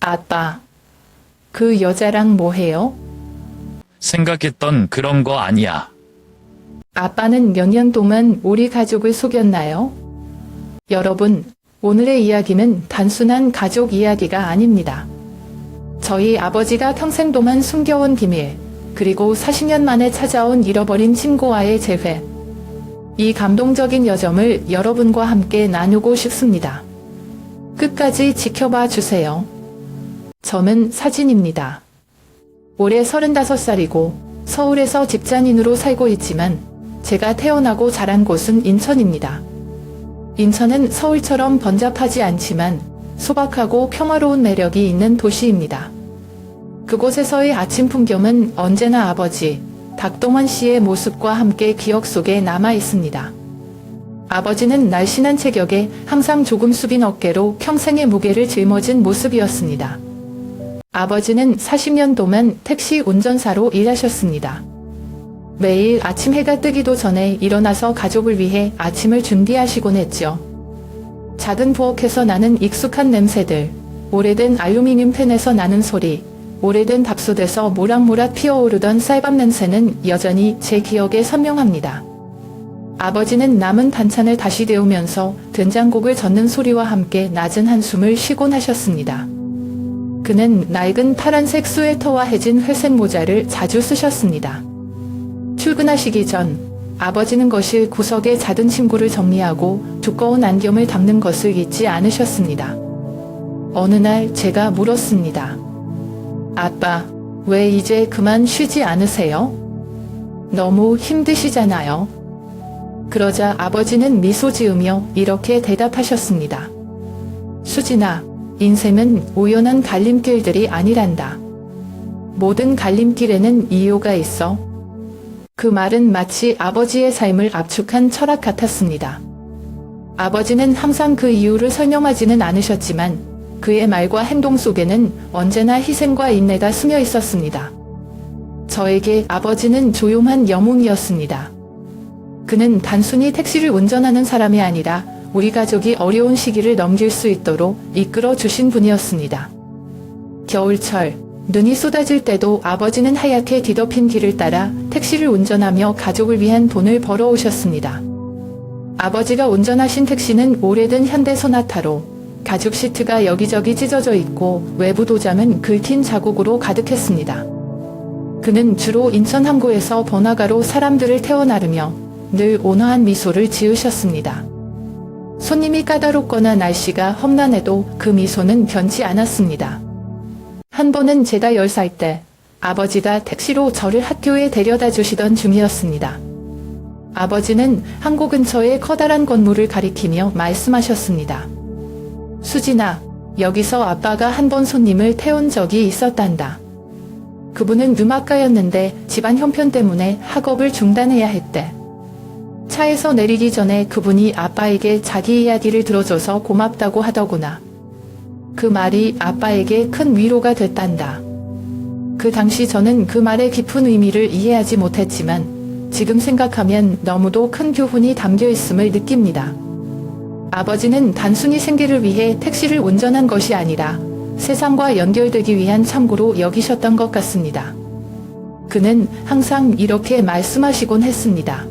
아빠, 그 여자랑 뭐해요? 생각했던 그런 거 아니야. 아빠는 몇 년 동안 우리 가족을 속였나요? 여러분, 오늘의 이야기는 단순한 가족 이야기가 아닙니다. 저희 아버지가 평생 동안 숨겨온 비밀, 그리고 40년 만에 찾아온 잃어버린 친구와의 재회. 이 감동적인 여정을 여러분과 함께 나누고 싶습니다. 끝까지 지켜봐 주세요. 저는 사진입니다. 올해 35살이고 서울에서 직장인으로 살고 있지만 제가 태어나고 자란 곳은 인천입니다. 인천은 서울처럼 번잡하지 않지만 소박하고 평화로운 매력이 있는 도시입니다. 그곳에서의 아침 풍경은 언제나 아버지, 박동원 씨의 모습과 함께 기억 속에 남아 있습니다. 아버지는 날씬한 체격에 항상 조금 숙인 어깨로 평생의 무게를 짊어진 모습이었습니다. 아버지는 40년 동안 택시 운전사로 일하셨습니다. 매일 아침 해가 뜨기도 전에 일어나서 가족을 위해 아침을 준비하시곤 했죠. 작은 부엌에서 나는 익숙한 냄새들, 오래된 알루미늄 팬에서 나는 소리, 오래된 밥솥에서 모락모락 피어오르던 쌀밥 냄새는 여전히 제 기억에 선명합니다. 아버지는 남은 반찬을 다시 데우면서 된장국을 젓는 소리와 함께 낮은 한숨을 쉬곤 하셨습니다. 그는 낡은 파란색 스웨터와 해진 회색 모자를 자주 쓰셨습니다. 출근하시기 전 아버지는 거실 구석에 작은 침구를 정리하고 두꺼운 안경을 닦는 것을 잊지 않으셨습니다. 어느 날 제가 물었습니다. 아빠, 왜 이제 그만 쉬지 않으세요? 너무 힘드시잖아요. 그러자 아버지는 미소 지으며 이렇게 대답하셨습니다. 수진아, 인생은 우연한 갈림길들이 아니란다. 모든 갈림길에는 이유가 있어. 그 말은 마치 아버지의 삶을 압축한 철학 같았습니다. 아버지는 항상 그 이유를 설명하지는 않으셨지만 그의 말과 행동 속에는 언제나 희생과 인내가 스며 있었습니다. 저에게 아버지는 조용한 영웅이었습니다. 그는 단순히 택시를 운전하는 사람이 아니라 우리 가족이 어려운 시기를 넘길 수 있도록 이끌어 주신 분이었습니다. 겨울철, 눈이 쏟아질 때도 아버지는 하얗게 뒤덮인 길을 따라 택시를 운전하며 가족을 위한 돈을 벌어오셨습니다. 아버지가 운전하신 택시는 오래된 현대 소나타로 가죽 시트가 여기저기 찢어져 있고 외부 도장은 긁힌 자국으로 가득했습니다. 그는 주로 인천 항구에서 번화가로 사람들을 태워 나르며 늘 온화한 미소를 지으셨습니다. 손님이 까다롭거나 날씨가 험난해도 그 미소는 변치 않았습니다. 한 번은 제가 10살 때 아버지가 택시로 저를 학교에 데려다 주시던 중이었습니다. 아버지는 항구 근처의 커다란 건물을 가리키며 말씀하셨습니다. 수진아, 여기서 아빠가 한 번 손님을 태운 적이 있었단다. 그분은 음악가였는데 집안 형편 때문에 학업을 중단해야 했대. 차에서 내리기 전에 그분이 아빠에게 자기 이야기를 들어줘서 고맙다고 하더구나. 그 말이 아빠에게 큰 위로가 됐단다. 그 당시 저는 그 말의 깊은 의미를 이해하지 못했지만 지금 생각하면 너무도 큰 교훈이 담겨 있음을 느낍니다. 아버지는 단순히 생계를 위해 택시를 운전한 것이 아니라 세상과 연결되기 위한 참고로 여기셨던 것 같습니다. 그는 항상 이렇게 말씀하시곤 했습니다.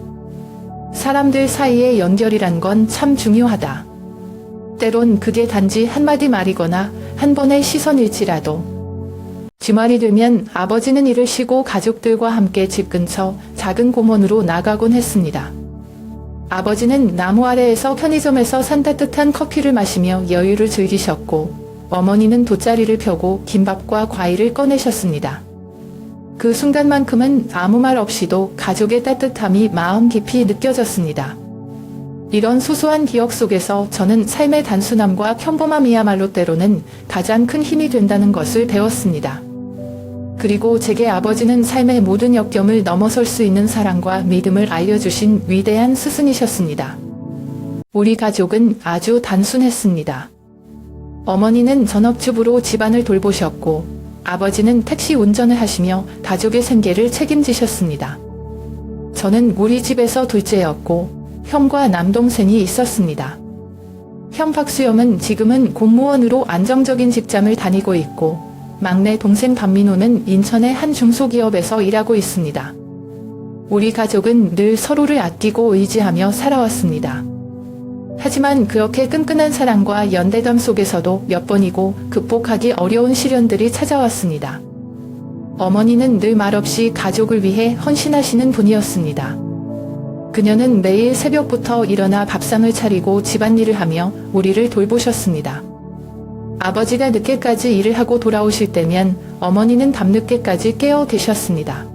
사람들 사이의 연결이란 건 참 중요하다. 때론 그게 단지 한마디 말이거나 한 번의 시선일지라도. 주말이 되면 아버지는 일을 쉬고 가족들과 함께 집 근처 작은 공원으로 나가곤 했습니다. 아버지는 나무 아래에서 편의점에서 산 따뜻한 커피를 마시며 여유를 즐기셨고 어머니는 돗자리를 펴고 김밥과 과일을 꺼내셨습니다. 그 순간만큼은 아무 말 없이도 가족의 따뜻함이 마음 깊이 느껴졌습니다. 이런 소소한 기억 속에서 저는 삶의 단순함과 평범함이야말로 때로는 가장 큰 힘이 된다는 것을 배웠습니다. 그리고 제게 아버지는 삶의 모든 역경을 넘어설 수 있는 사랑과 믿음을 알려주신 위대한 스승이셨습니다. 우리 가족은 아주 단순했습니다. 어머니는 전업주부로 집안을 돌보셨고 아버지는 택시 운전을 하시며 가족의 생계를 책임지셨습니다. 저는 우리 집에서 둘째였고 형과 남동생이 있었습니다. 형 박수염은 지금은 공무원으로 안정적인 직장을 다니고 있고, 막내 동생 박민호는 인천의 한 중소기업에서 일하고 있습니다. 우리 가족은 늘 서로를 아끼고 의지하며 살아왔습니다. 하지만 그렇게 끈끈한 사랑과 연대감 속에서도 몇 번이고 극복하기 어려운 시련들이 찾아왔습니다. 어머니는 늘 말없이 가족을 위해 헌신하시는 분이었습니다. 그녀는 매일 새벽부터 일어나 밥상을 차리고 집안일을 하며 우리를 돌보셨습니다. 아버지가 늦게까지 일을 하고 돌아오실 때면 어머니는 밤늦게까지 깨어 계셨습니다.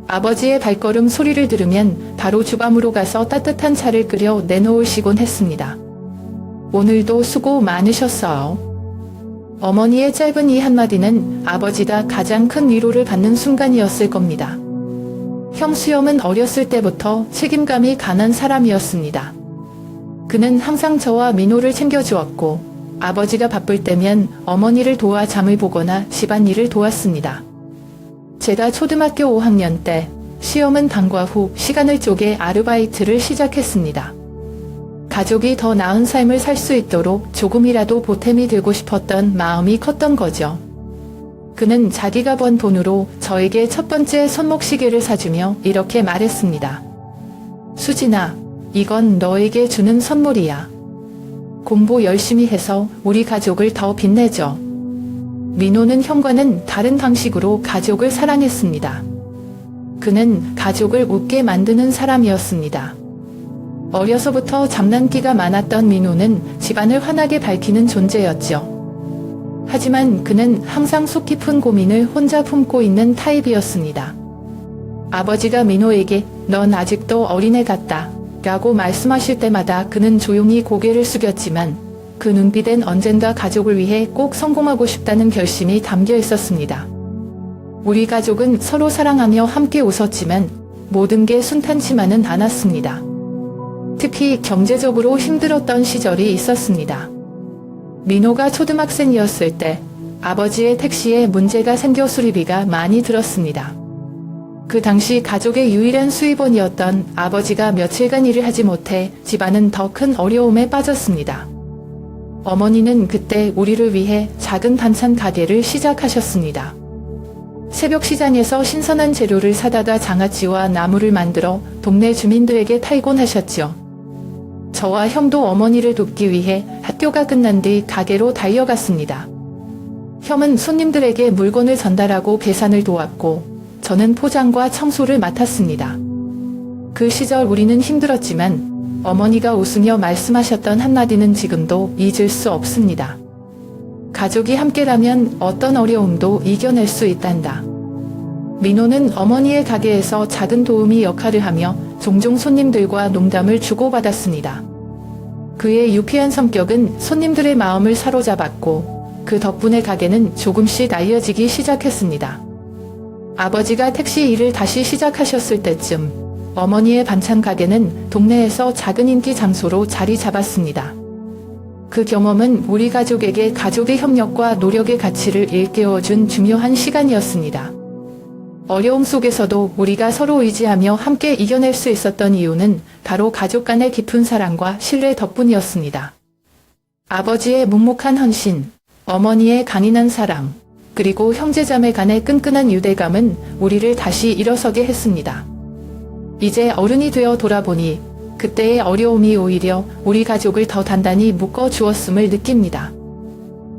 아버지의 발걸음 소리를 들으면 바로 주방으로 가서 따뜻한 차를 끓여 내놓으시곤 했습니다. 오늘도 수고 많으셨어요. 어머니의 짧은 이 한마디는 아버지가 가장 큰 위로를 받는 순간이었을 겁니다. 형 수염은 어렸을 때부터 책임감이 강한 사람이었습니다. 그는 항상 저와 민호를 챙겨주었고, 아버지가 바쁠 때면 어머니를 도와 잠을 보거나 집안일을 도왔습니다. 제가 초등학교 5학년 때 시험은 방과 후 시간을 쪼개 아르바이트를 시작했습니다. 가족이 더 나은 삶을 살 수 있도록 조금이라도 보탬이 되고 싶었던 마음이 컸던 거죠. 그는 자기가 번 돈으로 저에게 첫 번째 손목시계를 사주며 이렇게 말했습니다. 수진아, 이건 너에게 주는 선물이야. 공부 열심히 해서 우리 가족을 더 빛내줘. 민호는 형과는 다른 방식으로 가족을 사랑했습니다. 그는 가족을 웃게 만드는 사람이었습니다. 어려서부터 장난기가 많았던 민호는 집안을 환하게 밝히는 존재였죠. 하지만 그는 항상 속 깊은 고민을 혼자 품고 있는 타입이었습니다. 아버지가 민호에게 넌 아직도 어린애 같다 라고 말씀하실 때마다 그는 조용히 고개를 숙였지만 그 눈빛엔 언젠가 가족을 위해 꼭 성공하고 싶다는 결심이 담겨 있었습니다. 우리 가족은 서로 사랑하며 함께 웃었지만 모든 게 순탄치만은 않았습니다. 특히 경제적으로 힘들었던 시절이 있었습니다. 민호가 초등학생이었을 때 아버지의 택시에 문제가 생겨 수리비가 많이 들었습니다. 그 당시 가족의 유일한 수입원이었던 아버지가 며칠간 일을 하지 못해 집안은 더 큰 어려움에 빠졌습니다. 어머니는 그때 우리를 위해 작은 반찬 가게를 시작하셨습니다. 새벽 시장에서 신선한 재료를 사다가 장아찌와 나물을 만들어 동네 주민들에게 팔곤 하셨지요. 저와 형도 어머니를 돕기 위해 학교가 끝난 뒤 가게로 달려갔습니다. 형은 손님들에게 물건을 전달하고 계산을 도왔고 저는 포장과 청소를 맡았습니다. 그 시절 우리는 힘들었지만 어머니가 웃으며 말씀하셨던 한마디는 지금도 잊을 수 없습니다. 가족이 함께라면 어떤 어려움도 이겨낼 수 있단다. 민호는 어머니의 가게에서 작은 도우미 역할을 하며 종종 손님들과 농담을 주고받았습니다. 그의 유쾌한 성격은 손님들의 마음을 사로잡았고 그 덕분에 가게는 조금씩 알려지기 시작했습니다. 아버지가 택시 일을 다시 시작하셨을 때쯤 어머니의 반찬 가게는 동네에서 작은 인기 장소로 자리 잡았습니다. 그 경험은 우리 가족에게 가족의 협력과 노력의 가치를 일깨워준 중요한 시간이었습니다. 어려움 속에서도 우리가 서로 의지하며 함께 이겨낼 수 있었던 이유는 바로 가족 간의 깊은 사랑과 신뢰 덕분이었습니다. 아버지의 묵묵한 헌신, 어머니의 강인한 사랑, 그리고 형제자매 간의 끈끈한 유대감은 우리를 다시 일어서게 했습니다. 이제 어른이 되어 돌아보니 그때의 어려움이 오히려 우리 가족을 더 단단히 묶어 주었음을 느낍니다.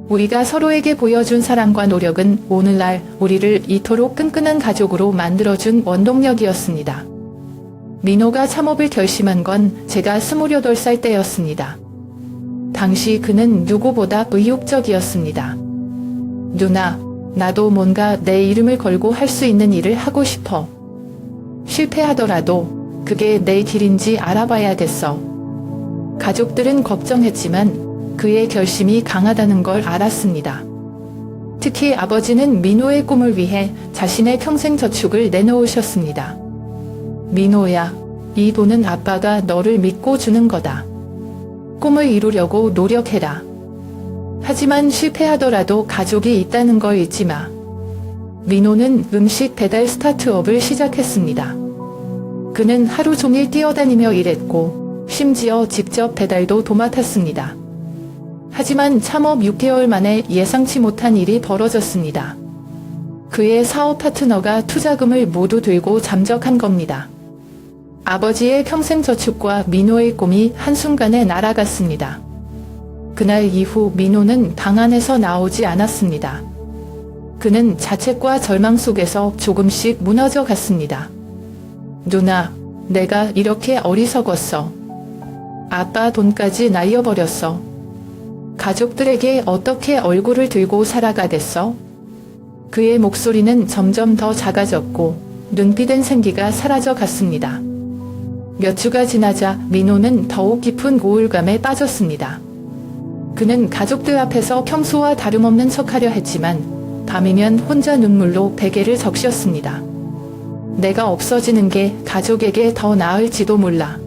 우리가 서로에게 보여준 사랑과 노력은 오늘날 우리를 이토록 끈끈한 가족으로 만들어준 원동력이었습니다. 민호가 창업을 결심한 건 제가 28살 때였습니다. 당시 그는 누구보다 의욕적이었습니다. 누나, 나도 뭔가 내 이름을 걸고 할 수 있는 일을 하고 싶어. 실패하더라도 그게 내 길인지 알아봐야겠어. 가족들은 걱정했지만 그의 결심이 강하다는 걸 알았습니다. 특히 아버지는 민호의 꿈을 위해 자신의 평생 저축을 내놓으셨습니다. 민호야, 이 돈은 아빠가 너를 믿고 주는 거다. 꿈을 이루려고 노력해라. 하지만 실패하더라도 가족이 있다는 걸 잊지 마. 민호는 음식 배달 스타트업을 시작했습니다. 그는 하루 종일 뛰어다니며 일했고 심지어 직접 배달도 도맡았습니다. 하지만 참업 6개월 만에 예상치 못한 일이 벌어졌습니다. 그의 사업 파트너가 투자금을 모두 들고 잠적한 겁니다. 아버지의 평생 저축과 민호의 꿈이 한순간에 날아갔습니다. 그날 이후 민호는 방 안에서 나오지 않았습니다. 그는 자책과 절망 속에서 조금씩 무너져 갔습니다. 누나, 내가 이렇게 어리석었어. 아빠 돈까지 날려버렸어. 가족들에게 어떻게 얼굴을 들고 살아가겠어? 그의 목소리는 점점 더 작아졌고 눈빛엔 생기가 사라져 갔습니다. 몇 주가 지나자 민호는 더욱 깊은 우울감에 빠졌습니다. 그는 가족들 앞에서 평소와 다름없는 척하려 했지만 밤이면 혼자 눈물로 베개를 적셨습니다. 내가 없어지는 게 가족에게 더 나을지도 몰라.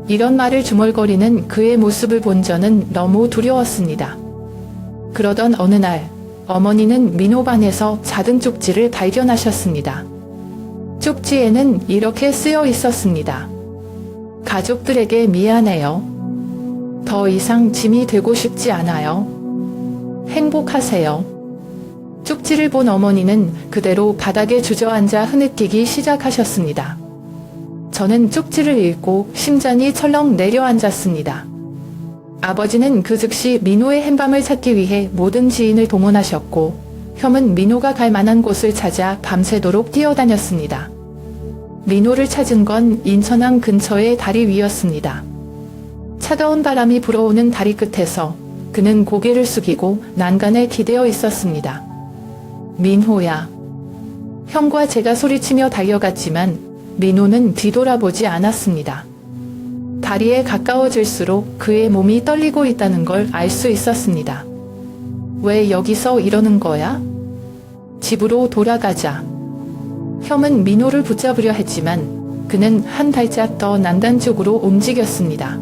이런 말을 중얼거리는 그의 모습을 본 저는 너무 두려웠습니다. 그러던 어느 날 어머니는 민호 방에서 작은 쪽지를 발견하셨습니다. 쪽지에는 이렇게 쓰여 있었습니다. 가족들에게 미안해요. 더 이상 짐이 되고 싶지 않아요. 행복하세요. 쪽지를 본 어머니는 그대로 바닥에 주저앉아 흐느끼기 시작하셨습니다. 저는 쪽지를 읽고 심장이 철렁 내려앉았습니다. 아버지는 그 즉시 민호의 행방을 찾기 위해 모든 지인을 동원하셨고 혐은 민호가 갈 만한 곳을 찾아 밤새도록 뛰어다녔습니다. 민호를 찾은 건 인천항 근처의 다리 위였습니다. 차가운 바람이 불어오는 다리 끝에서 그는 고개를 숙이고 난간에 기대어 있었습니다. 민호야. 형과 제가 소리치며 달려갔지만 민호는 뒤돌아보지 않았습니다. 다리에 가까워질수록 그의 몸이 떨리고 있다는 걸 알 수 있었습니다. 왜 여기서 이러는 거야? 집으로 돌아가자. 혐은 민호를 붙잡으려 했지만 그는 한 발짝 더 난단쪽으로 움직였습니다.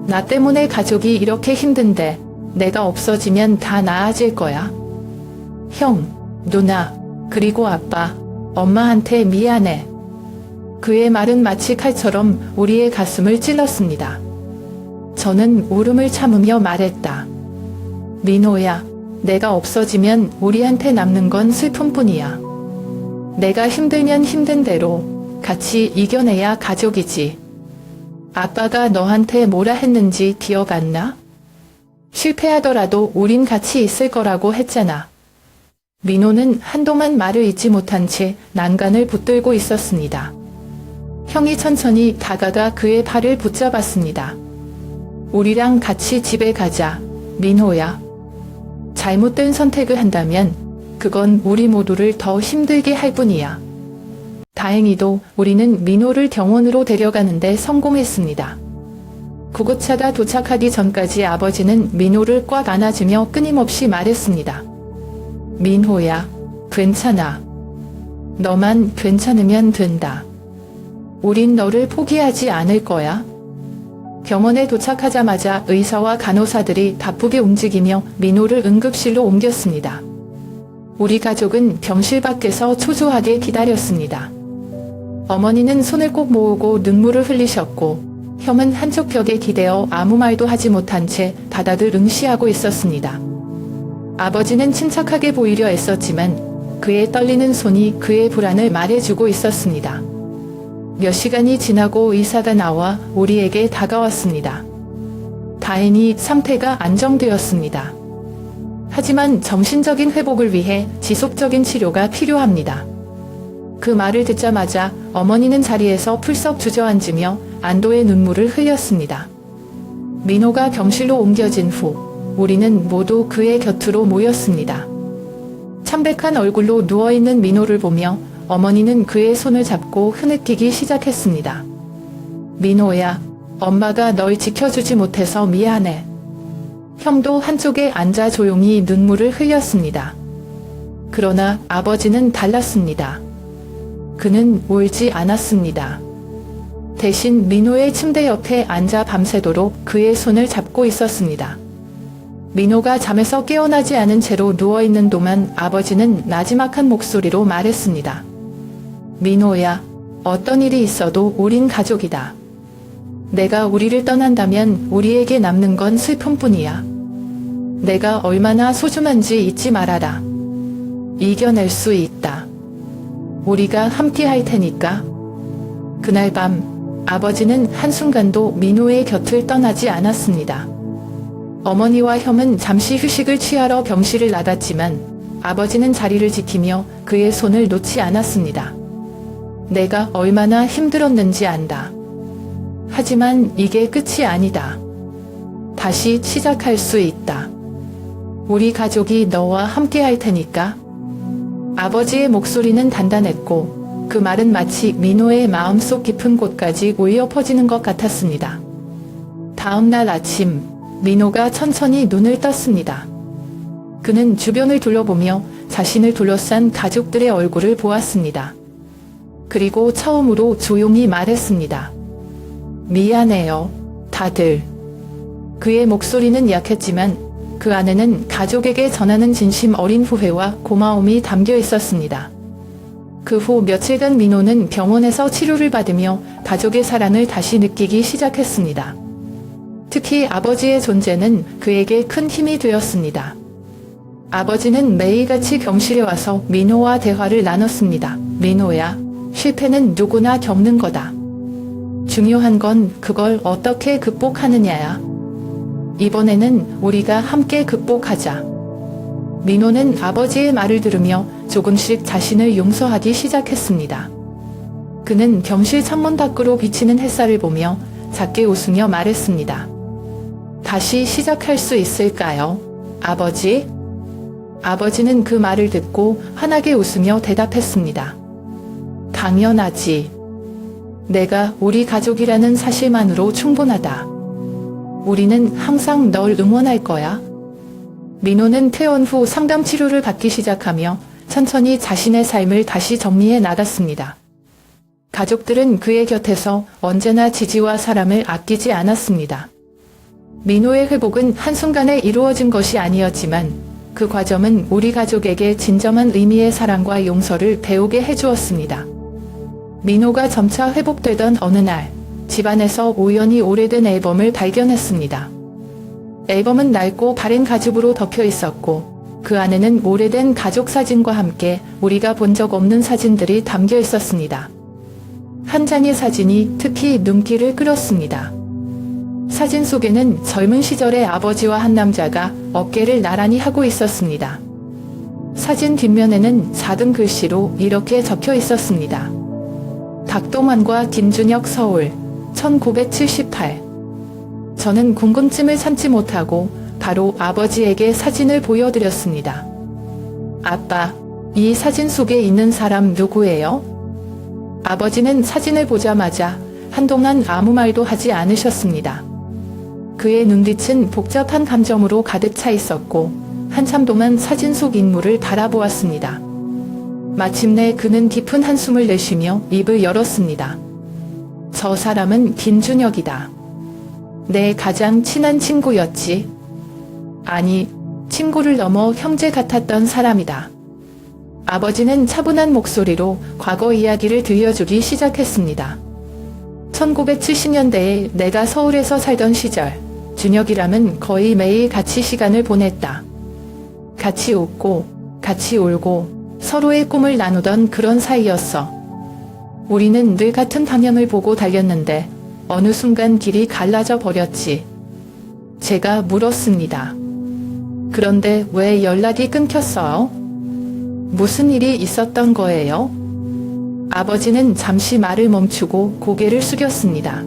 나 때문에 가족이 이렇게 힘든데 내가 없어지면 다 나아질 거야. 형, 누나, 그리고 아빠, 엄마한테 미안해. 그의 말은 마치 칼처럼 우리의 가슴을 찔렀습니다. 저는 울음을 참으며 말했다. 민호야, 내가 없어지면 우리한테 남는 건 슬픔뿐이야. 내가 힘들면 힘든 대로 같이 이겨내야 가족이지. 아빠가 너한테 뭐라 했는지 기억 안 나? 실패하더라도 우린 같이 있을 거라고 했잖아. 민호는 한동안 말을 잇지 못한 채 난간을 붙들고 있었습니다. 형이 천천히 다가가 그의 팔을 붙잡았습니다. 우리랑 같이 집에 가자, 민호야. 잘못된 선택을 한다면 그건 우리 모두를 더 힘들게 할 뿐이야. 다행히도 우리는 민호를 병원으로 데려가는데 성공했습니다. 구급차가 도착하기 전까지 아버지는 민호를 꽉 안아주며 끊임없이 말했습니다. 민호야, 괜찮아. 너만 괜찮으면 된다. 우린 너를 포기하지 않을 거야. 병원에 도착하자마자 의사와 간호사들이 바쁘게 움직이며 민호를 응급실로 옮겼습니다. 우리 가족은 병실 밖에서 초조하게 기다렸습니다. 어머니는 손을 꼭 모으고 눈물을 흘리셨고 혐은 한쪽 벽에 기대어 아무 말도 하지 못한 채 바닥을 응시하고 있었습니다. 아버지는 침착하게 보이려 애썼지만 그의 떨리는 손이 그의 불안을 말해주고 있었습니다. 몇 시간이 지나고 의사가 나와 우리에게 다가왔습니다. 다행히 상태가 안정되었습니다. 하지만 정신적인 회복을 위해 지속적인 치료가 필요합니다. 그 말을 듣자마자 어머니는 자리에서 풀썩 주저앉으며 안도의 눈물을 흘렸습니다. 민호가 병실로 옮겨진 후 우리는 모두 그의 곁으로 모였습니다. 참백한 얼굴로 누워있는 민호를 보며 어머니는 그의 손을 잡고 흐느끼기 시작했습니다. 민호야, 엄마가 널 지켜주지 못해서 미안해. 형도 한쪽에 앉아 조용히 눈물을 흘렸습니다. 그러나 아버지는 달랐습니다. 그는 울지 않았습니다. 대신 민호의 침대 옆에 앉아 밤새도록 그의 손을 잡고 있었습니다. 민호가 잠에서 깨어나지 않은 채로 누워있는 동안 아버지는 나지막한 목소리로 말했습니다. 민호야, 어떤 일이 있어도 우린 가족이다. 내가 우리를 떠난다면 우리에게 남는 건 슬픔뿐이야. 내가 얼마나 소중한지 잊지 말아라. 이겨낼 수 있다. 우리가 함께 할 테니까. 그날 밤 아버지는 한순간도 민호의 곁을 떠나지 않았습니다. 어머니와 형은 잠시 휴식을 취하러 병실을 나갔지만 아버지는 자리를 지키며 그의 손을 놓지 않았습니다. 내가 얼마나 힘들었는지 안다. 하지만 이게 끝이 아니다. 다시 시작할 수 있다. 우리 가족이 너와 함께 할 테니까. 아버지의 목소리는 단단했고 그 말은 마치 민호의 마음속 깊은 곳까지 울려 퍼지는 것 같았습니다. 다음 날 아침 민호가 천천히 눈을 떴습니다. 그는 주변을 둘러보며 자신을 둘러싼 가족들의 얼굴을 보았습니다. 그리고 처음으로 조용히 말했습니다. 미안해요, 다들. 그의 목소리는 약했지만 그 안에는 가족에게 전하는 진심 어린 후회와 고마움이 담겨 있었습니다. 그 후 며칠간 민호는 병원에서 치료를 받으며 가족의 사랑을 다시 느끼기 시작했습니다. 특히 아버지의 존재는 그에게 큰 힘이 되었습니다. 아버지는 매일같이 병실에 와서 민호와 대화를 나눴습니다. 민호야, 실패는 누구나 겪는 거다. 중요한 건 그걸 어떻게 극복하느냐야. 이번에는 우리가 함께 극복하자. 민호는 아버지의 말을 들으며 조금씩 자신을 용서하기 시작했습니다. 그는 병실 창문 밖으로 비치는 햇살을 보며 작게 웃으며 말했습니다. 다시 시작할 수 있을까요, 아버지? 아버지는 그 말을 듣고 환하게 웃으며 대답했습니다. 당연하지. 내가 우리 가족이라는 사실만으로 충분하다. 우리는 항상 널 응원할 거야. 민호는 퇴원 후 상담 치료를 받기 시작하며 천천히 자신의 삶을 다시 정리해 나갔습니다. 가족들은 그의 곁에서 언제나 지지와 사랑을 아끼지 않았습니다. 민호의 회복은 한순간에 이루어진 것이 아니었지만 그 과정은 우리 가족에게 진정한 의미의 사랑과 용서를 배우게 해주었습니다. 민호가 점차 회복되던 어느 날, 집안에서 우연히 오래된 앨범을 발견했습니다. 앨범은 낡고 바랜 가죽으로 덮여 있었고 그 안에는 오래된 가족 사진과 함께 우리가 본 적 없는 사진들이 담겨 있었습니다. 한 장의 사진이 특히 눈길을 끌었습니다. 사진 속에는 젊은 시절의 아버지와 한 남자가 어깨를 나란히 하고 있었습니다. 사진 뒷면에는 작은 글씨로 이렇게 적혀 있었습니다. 박동환과 김준혁 서울 1978. 저는 궁금증을 참지 못하고 바로 아버지에게 사진을 보여드렸습니다. 아빠, 이 사진 속에 있는 사람 누구예요? 아버지는 사진을 보자마자 한동안 아무 말도 하지 않으셨습니다. 그의 눈빛은 복잡한 감정으로 가득 차 있었고 한참 동안 사진 속 인물을 바라보았습니다. 마침내 그는 깊은 한숨을 내쉬며 입을 열었습니다. 저 사람은 김준혁이다. 내 가장 친한 친구였지. 아니, 친구를 넘어 형제 같았던 사람이다. 아버지는 차분한 목소리로 과거 이야기를 들려주기 시작했습니다. 1970년대에 내가 서울에서 살던 시절, 준혁이랑은 거의 매일 같이 시간을 보냈다. 같이 웃고, 같이 울고, 서로의 꿈을 나누던 그런 사이였어. 우리는 늘 같은 방향을 보고 달렸는데 어느 순간 길이 갈라져 버렸지. 제가 물었습니다. 그런데 왜 연락이 끊겼어요? 무슨 일이 있었던 거예요? 아버지는 잠시 말을 멈추고 고개를 숙였습니다.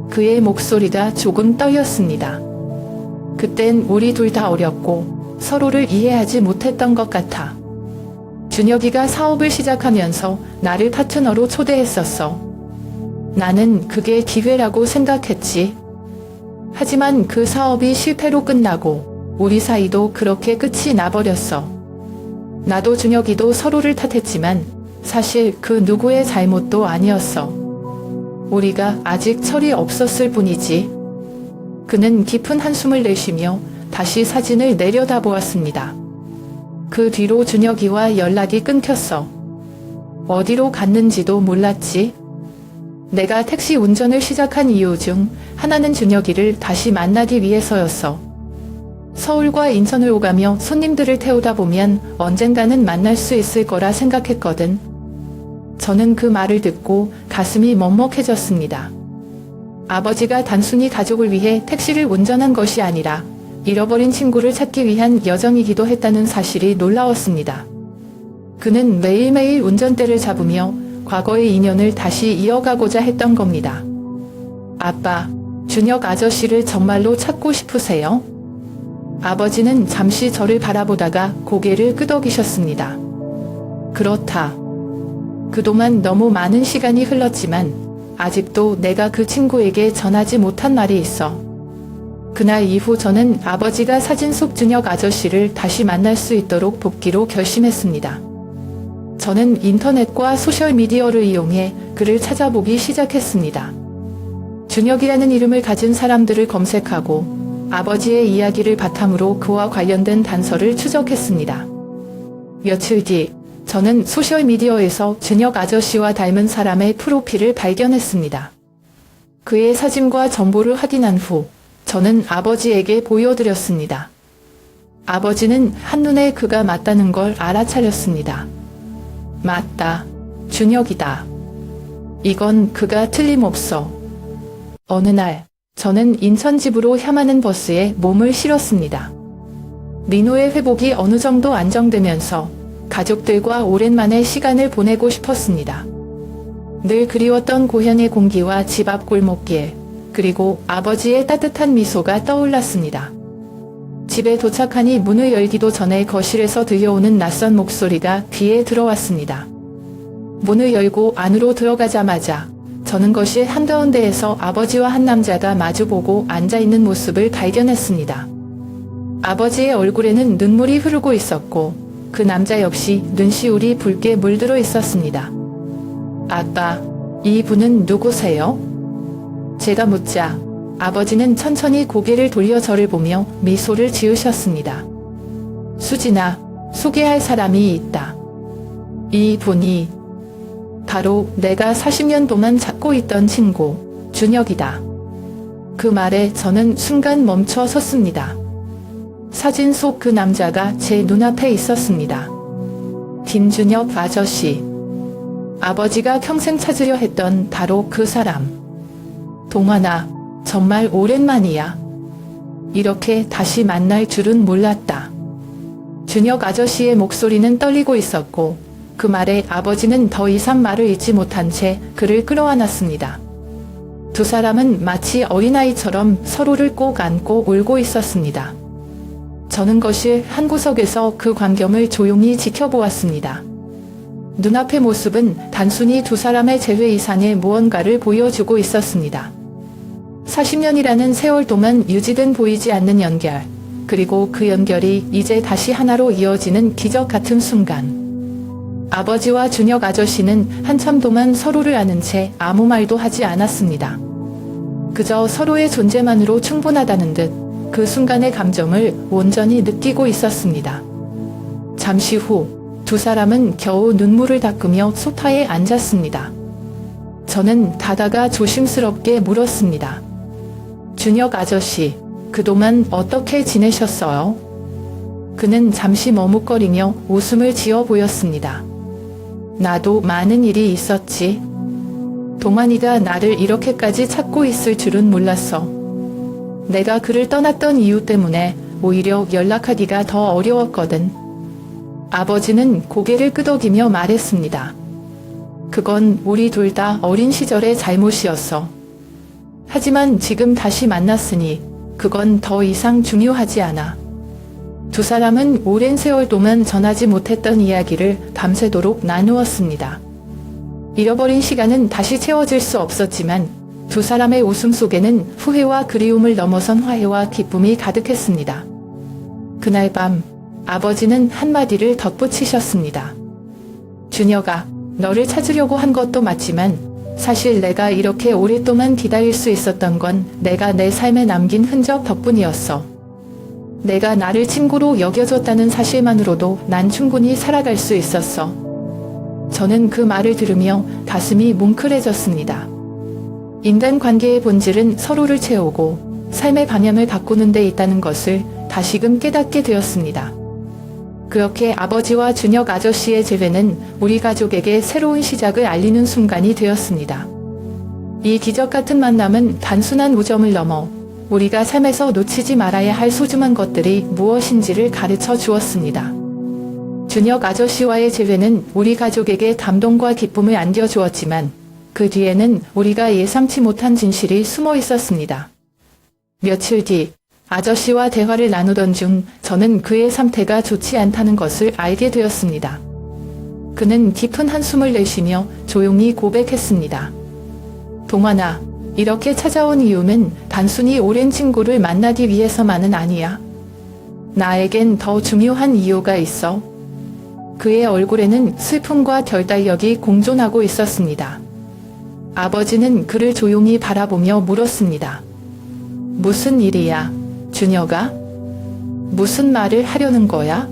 그의 목소리가 조금 떨렸습니다. 그땐 우리 둘 다 어렸고 서로를 이해하지 못했던 것 같아. 준혁이가 사업을 시작하면서 나를 파트너로 초대했었어. 나는 그게 기회라고 생각했지. 하지만 그 사업이 실패로 끝나고 우리 사이도 그렇게 끝이 나버렸어. 나도 준혁이도 서로를 탓했지만 사실 그 누구의 잘못도 아니었어. 우리가 아직 철이 없었을 뿐이지. 그는 깊은 한숨을 내쉬며 다시 사진을 내려다보았습니다. 그 뒤로 준혁이와 연락이 끊겼어. 어디로 갔는지도 몰랐지. 내가 택시 운전을 시작한 이유 중 하나는 준혁이를 다시 만나기 위해서였어. 서울과 인천을 오가며 손님들을 태우다 보면 언젠가는 만날 수 있을 거라 생각했거든. 저는 그 말을 듣고 가슴이 먹먹해졌습니다. 아버지가 단순히 가족을 위해 택시를 운전한 것이 아니라 잃어버린 친구를 찾기 위한 여정이기도 했다는 사실이 놀라웠습니다. 그는 매일매일 운전대를 잡으며 과거의 인연을 다시 이어가고자 했던 겁니다. 아빠, 준혁 아저씨를 정말로 찾고 싶으세요? 아버지는 잠시 저를 바라보다가 고개를 끄덕이셨습니다. 그렇다. 그동안 너무 많은 시간이 흘렀지만 아직도 내가 그 친구에게 전하지 못한 말이 있어. 그날 이후 저는 아버지가 사진 속 준혁 아저씨를 다시 만날 수 있도록 돕기로 결심했습니다. 저는 인터넷과 소셜미디어를 이용해 그를 찾아보기 시작했습니다. 준혁이라는 이름을 가진 사람들을 검색하고 아버지의 이야기를 바탕으로 그와 관련된 단서를 추적했습니다. 며칠 뒤 저는 소셜미디어에서 준혁 아저씨와 닮은 사람의 프로필을 발견했습니다. 그의 사진과 정보를 확인한 후 저는 아버지에게 보여드렸습니다. 아버지는 한눈에 그가 맞다는 걸 알아차렸습니다. 맞다. 준혁이다. 이건 그가 틀림없어. 어느 날 저는 인천 집으로 향하는 버스에 몸을 실었습니다. 민호의 회복이 어느 정도 안정되면서 가족들과 오랜만에 시간을 보내고 싶었습니다. 늘 그리웠던 고향의 공기와 집 앞 골목길, 그리고 아버지의 따뜻한 미소가 떠올랐습니다. 집에 도착하니 문을 열기도 전에 거실에서 들려오는 낯선 목소리가 귀에 들어왔습니다. 문을 열고 안으로 들어가자마자 저는 거실 한가운데에서 아버지와 한 남자가 마주보고 앉아있는 모습을 발견했습니다. 아버지의 얼굴에는 눈물이 흐르고 있었고 그 남자 역시 눈시울이 붉게 물들어 있었습니다. 아빠, 이 분은 누구세요? 제가 묻자 아버지는 천천히 고개를 돌려 저를 보며 미소를 지으셨습니다. 수진아, 소개할 사람이 있다. 이 분이 바로 내가 40년 동안 찾고 있던 친구, 준혁이다. 그 말에 저는 순간 멈춰 섰습니다. 사진 속 그 남자가 제 눈앞에 있었습니다. 김준혁 아저씨. 아버지가 평생 찾으려 했던 바로 그 사람. 동환아, 정말 오랜만이야. 이렇게 다시 만날 줄은 몰랐다. 준혁 아저씨의 목소리는 떨리고 있었고 그 말에 아버지는 더 이상 말을 잇지 못한 채 그를 끌어안았습니다. 두 사람은 마치 어린아이처럼 서로를 꼭 안고 울고 있었습니다. 저는 거실 한 구석에서 그 광경을 조용히 지켜보았습니다. 눈앞의 모습은 단순히 두 사람의 재회 이상의 무언가를 보여주고 있었습니다. 40년이라는 세월 동안 유지된 보이지 않는 연결, 그리고 그 연결이 이제 다시 하나로 이어지는 기적 같은 순간. 아버지와 준혁 아저씨는 한참 동안 서로를 아는 채 아무 말도 하지 않았습니다. 그저 서로의 존재만으로 충분하다는 듯 그 순간의 감정을 온전히 느끼고 있었습니다. 잠시 후 두 사람은 겨우 눈물을 닦으며 소파에 앉았습니다. 저는 다다가 조심스럽게 물었습니다. 준혁 아저씨, 그동안 어떻게 지내셨어요? 그는 잠시 머뭇거리며 웃음을 지어 보였습니다. 나도 많은 일이 있었지. 동환이가 나를 이렇게까지 찾고 있을 줄은 몰랐어. 내가 그를 떠났던 이유 때문에 오히려 연락하기가 더 어려웠거든. 아버지는 고개를 끄덕이며 말했습니다. 그건 우리 둘 다 어린 시절의 잘못이었어. 하지만 지금 다시 만났으니 그건 더 이상 중요하지 않아. 두 사람은 오랜 세월 동안 전하지 못했던 이야기를 밤새도록 나누었습니다. 잃어버린 시간은 다시 채워질 수 없었지만 두 사람의 웃음 속에는 후회와 그리움을 넘어선 화해와 기쁨이 가득했습니다. 그날 밤 아버지는 한마디를 덧붙이셨습니다. 준혁아, 너를 찾으려고 한 것도 맞지만 사실 내가 이렇게 오랫동안 기다릴 수 있었던 건 내가 내 삶에 남긴 흔적 덕분이었어. 내가 나를 친구로 여겨줬다는 사실만으로도 난 충분히 살아갈 수 있었어. 저는 그 말을 들으며 가슴이 뭉클해졌습니다. 인간관계의 본질은 서로를 채우고 삶의 방향을 바꾸는 데 있다는 것을 다시금 깨닫게 되었습니다. 그렇게 아버지와 준혁 아저씨의 재회는 우리 가족에게 새로운 시작을 알리는 순간이 되었습니다. 이 기적 같은 만남은 단순한 우정을 넘어 우리가 삶에서 놓치지 말아야 할 소중한 것들이 무엇인지를 가르쳐 주었습니다. 준혁 아저씨와의 재회는 우리 가족에게 감동과 기쁨을 안겨주었지만 그 뒤에는 우리가 예상치 못한 진실이 숨어 있었습니다. 며칠 뒤 아저씨와 대화를 나누던 중 저는 그의 상태가 좋지 않다는 것을 알게 되었습니다. 그는 깊은 한숨을 내쉬며 조용히 고백했습니다. 동환아, 이렇게 찾아온 이유는 단순히 오랜 친구를 만나기 위해서만은 아니야. 나에겐 더 중요한 이유가 있어. 그의 얼굴에는 슬픔과 결단력이 공존하고 있었습니다. 아버지는 그를 조용히 바라보며 물었습니다. 무슨 일이야, 준혁아? 무슨 말을 하려는 거야?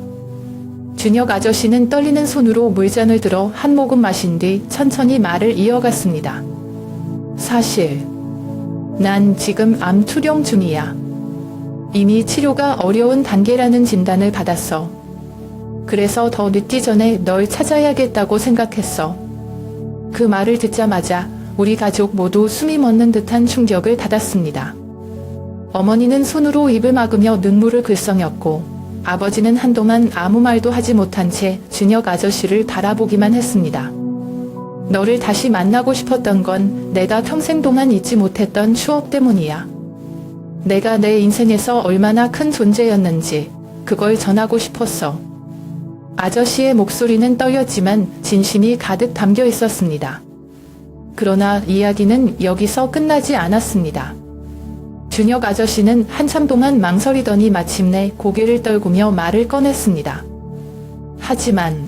준혁 아저씨는 떨리는 손으로 물잔을 들어 한 모금 마신 뒤 천천히 말을 이어갔습니다. 사실 난 지금 암 투병 중이야. 이미 치료가 어려운 단계라는 진단을 받았어. 그래서 더 늦기 전에 널 찾아야겠다고 생각했어. 그 말을 듣자마자 우리 가족 모두 숨이 멎는 듯한 충격을 받았습니다. 어머니는 손으로 입을 막으며 눈물을 글썽였고 아버지는 한동안 아무 말도 하지 못한 채 준혁 아저씨를 바라보기만 했습니다. 너를 다시 만나고 싶었던 건 내가 평생 동안 잊지 못했던 추억 때문이야. 내가 내 인생에서 얼마나 큰 존재였는지 그걸 전하고 싶었어. 아저씨의 목소리는 떨렸지만 진심이 가득 담겨 있었습니다. 그러나 이야기는 여기서 끝나지 않았습니다. 준혁 아저씨는 한참 동안 망설이더니 마침내 고개를 떨구며 말을 꺼냈습니다. 하지만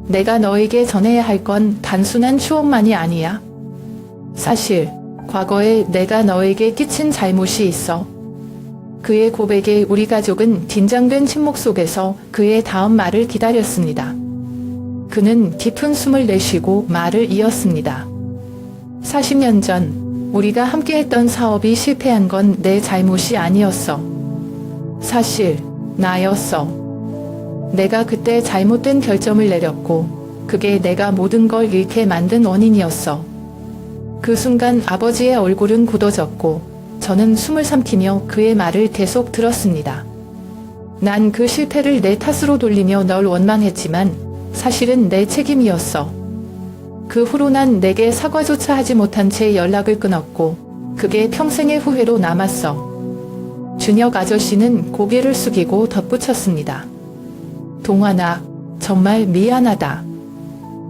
내가 너에게 전해야 할 건 단순한 추억만이 아니야. 사실 과거에 내가 너에게 끼친 잘못이 있어. 그의 고백에 우리 가족은 긴장된 침묵 속에서 그의 다음 말을 기다렸습니다. 그는 깊은 숨을 내쉬고 말을 이었습니다. 40년 전 우리가 함께했던 사업이 실패한 건 내 잘못이 아니었어. 사실 나였어. 내가 그때 잘못된 결정을 내렸고 그게 내가 모든 걸 잃게 만든 원인이었어. 그 순간 아버지의 얼굴은 굳어졌고 저는 숨을 삼키며 그의 말을 계속 들었습니다. 난 그 실패를 내 탓으로 돌리며 널 원망했지만 사실은 내 책임이었어. 그 후로 난 내게 사과조차 하지 못한 채 연락을 끊었고 그게 평생의 후회로 남았어. 준혁 아저씨는 고개를 숙이고 덧붙였습니다. 동환아, 정말 미안하다.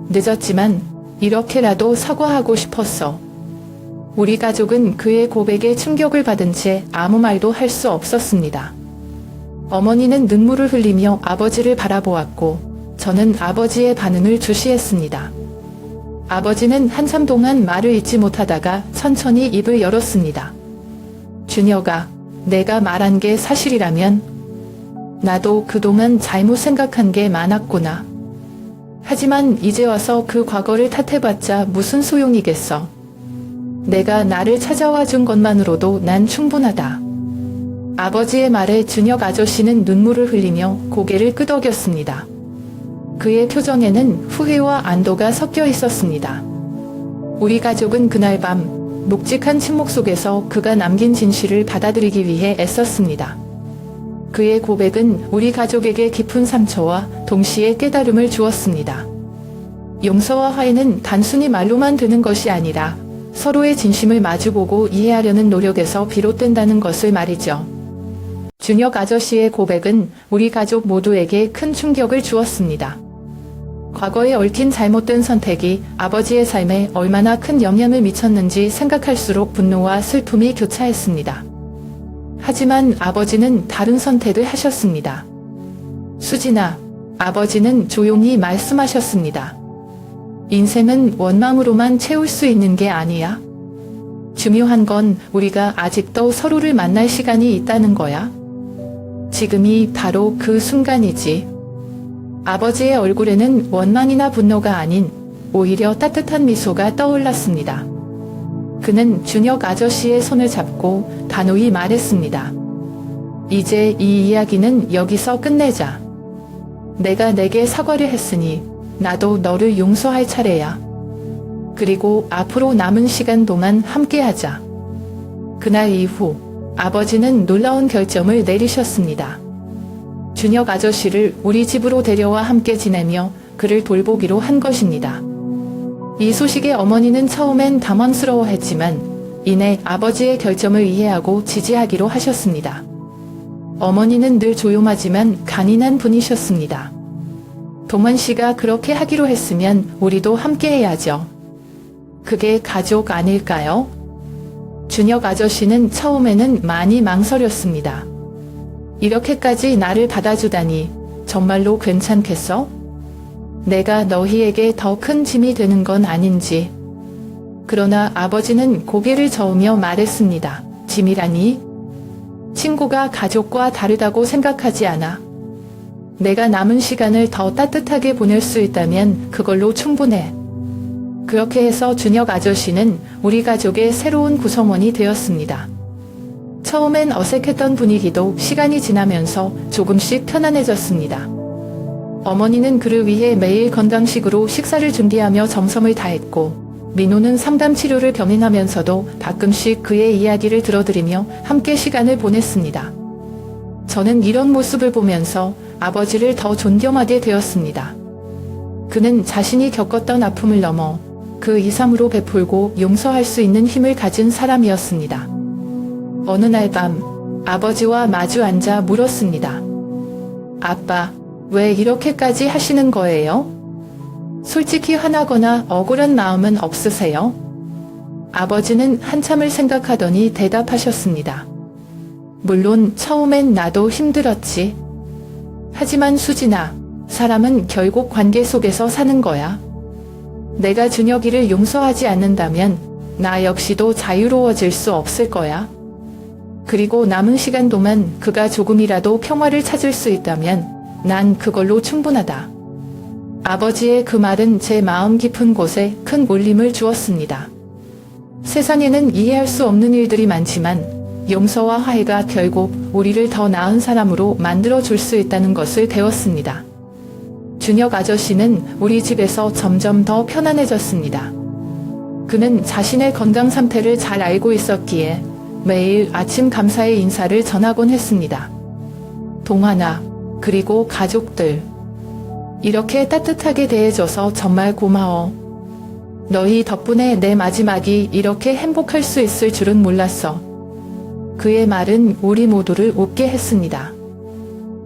늦었지만 이렇게라도 사과하고 싶었어. 우리 가족은 그의 고백에 충격을 받은 채 아무 말도 할 수 없었습니다. 어머니는 눈물을 흘리며 아버지를 바라보았고 저는 아버지의 반응을 주시했습니다. 아버지는 한참 동안 말을 잇지 못하다가 천천히 입을 열었습니다. 준혁아, 내가 말한 게 사실이라면 나도 그동안 잘못 생각한 게 많았구나. 하지만 이제 와서 그 과거를 탓해봤자 무슨 소용이겠어. 내가 나를 찾아와 준 것만으로도 난 충분하다. 아버지의 말에 준혁 아저씨는 눈물을 흘리며 고개를 끄덕였습니다. 그의 표정에는 후회와 안도가 섞여 있었습니다. 우리 가족은 그날 밤 묵직한 침묵 속에서 그가 남긴 진실을 받아들이기 위해 애썼습니다. 그의 고백은 우리 가족에게 깊은 상처와 동시에 깨달음을 주었습니다. 용서와 화해는 단순히 말로만 드는 것이 아니라 서로의 진심을 마주보고 이해하려는 노력에서 비롯된다는 것을 말이죠. 준혁 아저씨의 고백은 우리 가족 모두에게 큰 충격을 주었습니다. 과거에 얽힌 잘못된 선택이 아버지의 삶에 얼마나 큰 영향을 미쳤는지 생각할수록 분노와 슬픔이 교차했습니다. 하지만 아버지는 다른 선택을 하셨습니다. 수진아, 아버지는 조용히 말씀하셨습니다. 인생은 원망으로만 채울 수 있는 게 아니야. 중요한 건 우리가 아직도 서로를 만날 시간이 있다는 거야. 지금이 바로 그 순간이지. 아버지의 얼굴에는 원망이나 분노가 아닌 오히려 따뜻한 미소가 떠올랐습니다. 그는 준혁 아저씨의 손을 잡고 단호히 말했습니다. 이제 이 이야기는 여기서 끝내자. 내가 내게 사과를 했으니 나도 너를 용서할 차례야. 그리고 앞으로 남은 시간 동안 함께하자. 그날 이후 아버지는 놀라운 결정을 내리셨습니다. 준혁 아저씨를 우리 집으로 데려와 함께 지내며 그를 돌보기로 한 것입니다. 이 소식에 어머니는 처음엔 당황스러워했지만 이내 아버지의 결정을 이해하고 지지하기로 하셨습니다. 어머니는 늘 조용하지만 간인한 분이셨습니다. 동원 씨가 그렇게 하기로 했으면 우리도 함께 해야죠. 그게 가족 아닐까요? 준혁 아저씨는 처음에는 많이 망설였습니다. 이렇게까지 나를 받아주다니 정말로 괜찮겠어? 내가 너희에게 더 큰 짐이 되는 건 아닌지. 그러나 아버지는 고개를 저으며 말했습니다. 짐이라니? 친구가 가족과 다르다고 생각하지 않아. 내가 남은 시간을 더 따뜻하게 보낼 수 있다면 그걸로 충분해. 그렇게 해서 준혁 아저씨는 우리 가족의 새로운 구성원이 되었습니다. 처음엔 어색했던 분위기도 시간이 지나면서 조금씩 편안해졌습니다. 어머니는 그를 위해 매일 건강식으로 식사를 준비하며 정성을 다했고 민호는 상담 치료를 병행하면서도 가끔씩 그의 이야기를 들어드리며 함께 시간을 보냈습니다. 저는 이런 모습을 보면서 아버지를 더 존경하게 되었습니다. 그는 자신이 겪었던 아픔을 넘어 그 이상으로 베풀고 용서할 수 있는 힘을 가진 사람이었습니다. 어느 날 밤 아버지와 마주 앉아 물었습니다. 아빠, 왜 이렇게까지 하시는 거예요? 솔직히 화나거나 억울한 마음은 없으세요? 아버지는 한참을 생각하더니 대답하셨습니다. 물론 처음엔 나도 힘들었지. 하지만 수진아, 사람은 결국 관계 속에서 사는 거야. 내가 준혁이를 용서하지 않는다면 나 역시도 자유로워질 수 없을 거야. 그리고 남은 시간 동안 그가 조금이라도 평화를 찾을 수 있다면 난 그걸로 충분하다. 아버지의 그 말은 제 마음 깊은 곳에 큰 울림을 주었습니다. 세상에는 이해할 수 없는 일들이 많지만 용서와 화해가 결국 우리를 더 나은 사람으로 만들어줄 수 있다는 것을 배웠습니다. 준혁 아저씨는 우리 집에서 점점 더 편안해졌습니다. 그는 자신의 건강 상태를 잘 알고 있었기에 매일 아침 감사의 인사를 전하곤 했습니다. 동환아, 그리고 가족들. 이렇게 따뜻하게 대해줘서 정말 고마워. 너희 덕분에 내 마지막이 이렇게 행복할 수 있을 줄은 몰랐어. 그의 말은 우리 모두를 웃게 했습니다.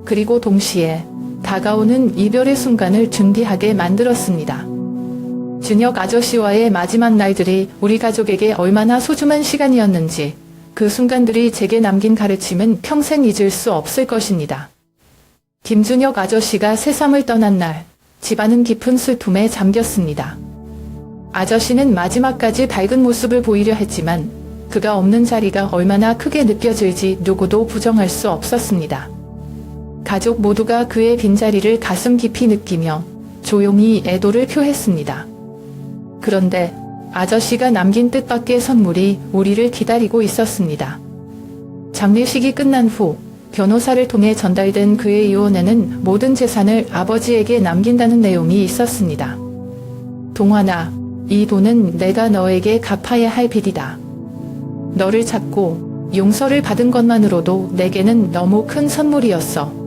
그리고 동시에 다가오는 이별의 순간을 준비하게 만들었습니다. 준혁 아저씨와의 마지막 날들이 우리 가족에게 얼마나 소중한 시간이었는지 그 순간들이 제게 남긴 가르침은 평생 잊을 수 없을 것입니다. 김준혁 아저씨가 세상을 떠난 날, 집안은 깊은 슬픔에 잠겼습니다. 아저씨는 마지막까지 밝은 모습을 보이려 했지만 그가 없는 자리가 얼마나 크게 느껴질지 누구도 부정할 수 없었습니다. 가족 모두가 그의 빈자리를 가슴 깊이 느끼며 조용히 애도를 표했습니다. 그런데 아저씨가 남긴 뜻밖의 선물이 우리를 기다리고 있었습니다. 장례식이 끝난 후 변호사를 통해 전달된 그의 유언에는 모든 재산을 아버지에게 남긴다는 내용이 있었습니다. 동환아, 이 돈은 내가 너에게 갚아야 할 빚이다. 너를 찾고 용서를 받은 것만으로도 내게는 너무 큰 선물이었어.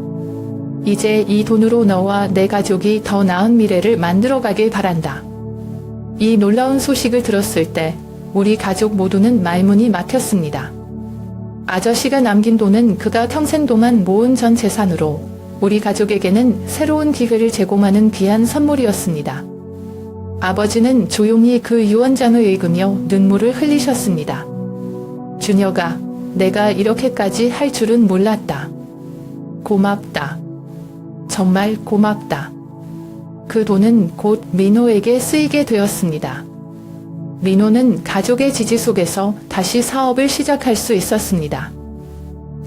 이제 이 돈으로 너와 내 가족이 더 나은 미래를 만들어가길 바란다. 이 놀라운 소식을 들었을 때 우리 가족 모두는 말문이 막혔습니다. 아저씨가 남긴 돈은 그가 평생 동안 모은 전 재산으로 우리 가족에게는 새로운 기회를 제공하는 귀한 선물이었습니다. 아버지는 조용히 그 유언장을 읽으며 눈물을 흘리셨습니다. 준혁아, 내가 이렇게까지 할 줄은 몰랐다. 고맙다. 정말 고맙다. 그 돈은 곧 민호에게 쓰이게 되었습니다. 민호는 가족의 지지 속에서 다시 사업을 시작할 수 있었습니다.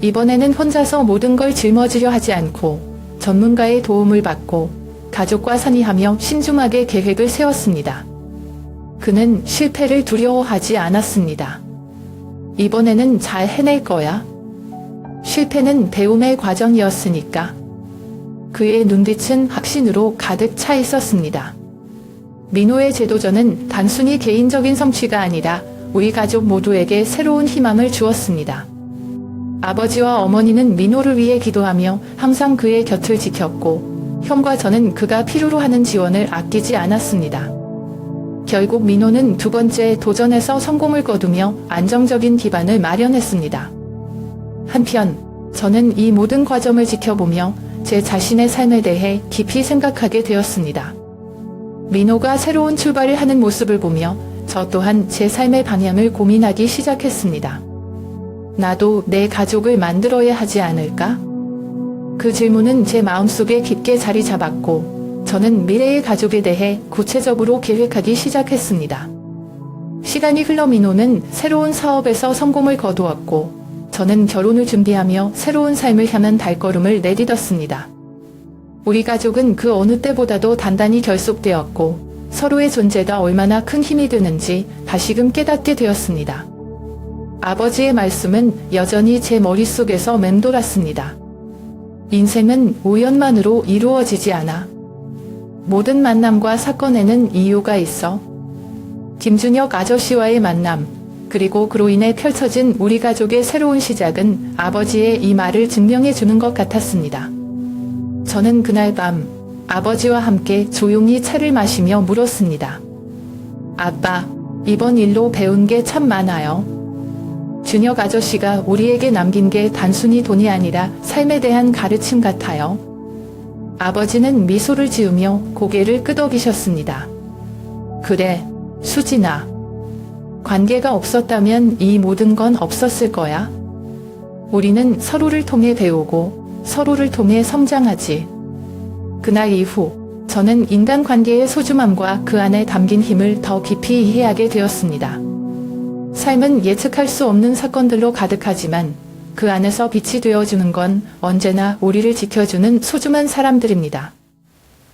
이번에는 혼자서 모든 걸 짊어지려 하지 않고 전문가의 도움을 받고 가족과 상의하며 신중하게 계획을 세웠습니다. 그는 실패를 두려워하지 않았습니다. 이번에는 잘 해낼 거야. 실패는 배움의 과정이었으니까. 그의 눈빛은 확신으로 가득 차 있었습니다. 민호의 재도전은 단순히 개인적인 성취가 아니라 우리 가족 모두에게 새로운 희망을 주었습니다. 아버지와 어머니는 민호를 위해 기도하며 항상 그의 곁을 지켰고, 형과 저는 그가 필요로 하는 지원을 아끼지 않았습니다. 결국 민호는 두 번째 도전에서 성공을 거두며 안정적인 기반을 마련했습니다. 한편 저는 이 모든 과정을 지켜보며 제 자신의 삶에 대해 깊이 생각하게 되었습니다. 민호가 새로운 출발을 하는 모습을 보며 저 또한 제 삶의 방향을 고민하기 시작했습니다. 나도 내 가족을 만들어야 하지 않을까? 그 질문은 제 마음속에 깊게 자리 잡았고, 저는 미래의 가족에 대해 구체적으로 계획하기 시작했습니다. 시간이 흘러 민호는 새로운 사업에서 성공을 거두었고, 저는 결혼을 준비하며 새로운 삶을 향한 발걸음을 내딛었습니다. 우리 가족은 그 어느 때보다도 단단히 결속되었고, 서로의 존재가 얼마나 큰 힘이 되는지 다시금 깨닫게 되었습니다. 아버지의 말씀은 여전히 제 머릿속에서 맴돌았습니다. 인생은 우연만으로 이루어지지 않아. 모든 만남과 사건에는 이유가 있어. 김준혁 아저씨와의 만남, 그리고 그로 인해 펼쳐진 우리 가족의 새로운 시작은 아버지의 이 말을 증명해 주는 것 같았습니다. 저는 그날 밤 아버지와 함께 조용히 차를 마시며 물었습니다. 아빠, 이번 일로 배운 게 참 많아요. 준혁 아저씨가 우리에게 남긴 게 단순히 돈이 아니라 삶에 대한 가르침 같아요. 아버지는 미소를 지으며 고개를 끄덕이셨습니다. 그래, 수진아. 관계가 없었다면 이 모든 건 없었을 거야. 우리는 서로를 통해 배우고 서로를 통해 성장하지. 그날 이후 저는 인간관계의 소중함과 그 안에 담긴 힘을 더 깊이 이해하게 되었습니다. 삶은 예측할 수 없는 사건들로 가득하지만 그 안에서 빛이 되어주는 건 언제나 우리를 지켜주는 소중한 사람들입니다.